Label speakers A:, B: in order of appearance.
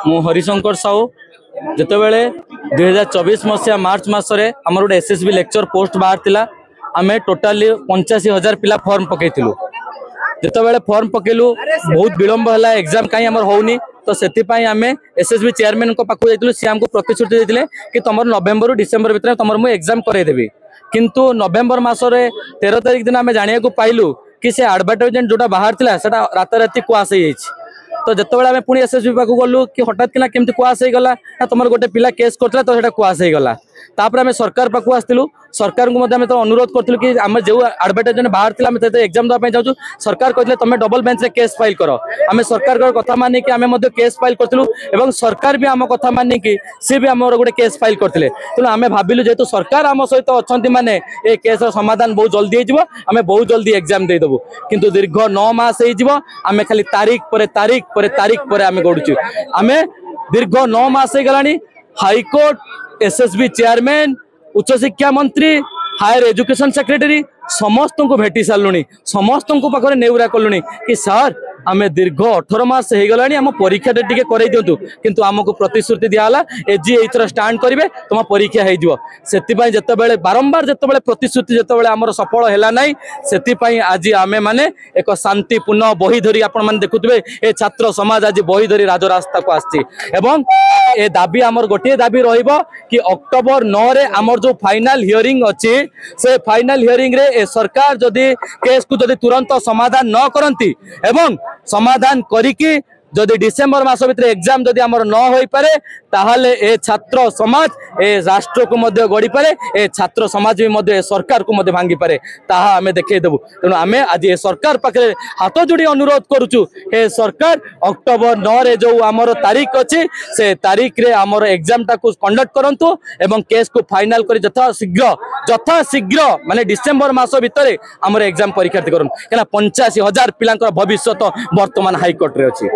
A: मु हरिशंकर साहू जितेबले 2024 मसीहा मार्च मसरे आमर गोटे एसएसबी लेक्चर पोस्ट बाहर थिला आमे टोटाली 85,000 पिला फॉर्म पकेइथिलु। जितेबले फॉर्म पकेलु बहुत विलंब है एग्जाम कहीं आमर होनी तो से आम एसएसबी चेयरमैन पाखु जाइलु सी आमको प्रतिश्रुति देते कि तुम नवेम्बर डिसेम्बर भितर तुम मुझे एग्जाम करदेवी किंतु नवेम्बर मसरे 13 तारिख दिन आम जाना पाइलु कि से एडवर्टाइजमेंट जोटा बाहर था सेटा राताराति कुआस तो जितेबाला आम पुणी एसएसबी पाक गलु कि हठात कि केमती कुआस होगा तुम गोटे पिला केस करता तो सेटा कुआस होगा आम सरकार पाक आसलु सरकार को तो अनुरोध करूँ कि आम जो एडवर्टाइजमेंट बाहर थी एग्जाम देवाई जाऊँ सरकार कहते तुम डबल बेंच केस फाइल कर आम सरकार कथा मानिक आम केस फाइल करूँ सरकार भी आम कथा मानिक सी भी आम गोटे केस फाइल करते तेणु आम भाविलु जेहेतु सरकार आम सहित अच्छा माने ये केस समाधान बहुत जल्दी होमें बहुत जल्दी एग्जाम देदेबू किंतु दीर्घ 9 मास आम खाली तारीख पर तारीख पर तारीख पर आम गढ़ुचु आम दीर्घ 9 मास हो हाईकोर्ट एसएसबी चेयरमैन उच्च शिक्षा मंत्री हायर एजुकेशन सेक्रेटरी समस्त को भेटी सारूँ समस्त को पाखे नेउरा कलुनी कि सर आम दीर्घ 18 मास हो गला आम परीक्षा टे कर दिंतु किंतु आमको प्रतिश्रुति दिहला एजी एथर स्टांड करेंगे तुम परीक्षा होती जितेबाला बारंबार जितेबाला प्रतिश्रुति जितेबाला आमर सफल है ना से आज आम मैंने एक शांतिपूर्ण बही धरी आपण मैंने देखुए ए छात्र समाज आज बही धरी राजरास्ता को आसी ए दाबी आमर गोटे दाबी कि अक्टोबर 9 रे आमर जो फाइनल हियरिंग अच्छी से फाइनल हियरिंग रे ए सरकार जदि केस को जदि तुरंत समाधान न करती एवं समाधान करिकी जदि डिसेम्बर मास भीतर एग्जाम जदि आमर न हो पारे ताहले ए छात्र समाज ए राष्ट्र को मध्य गढ़ी पारे ए छात्र समाज भी मध्य ए सरकार को मध्य भांगी पारे ताहा आमे देखै देबु तेणु आमे आज ए सरकार पाखे हाथ जोड़ी अनुरोध करूचु हे सरकार अक्टोबर 9 रे जो आमर तारीख अच्छी से तारीख रे आमर एग्जाम टाको कंडक्ट करंतु एवं केस को फाइनल कर यथा शीघ्र माने डिसेम्बर मास भीतर आमर एग्जाम परीक्षा करन केना 85,000 पिलांकर भविष्य वर्तमान हाईकोर्ट रे अछि।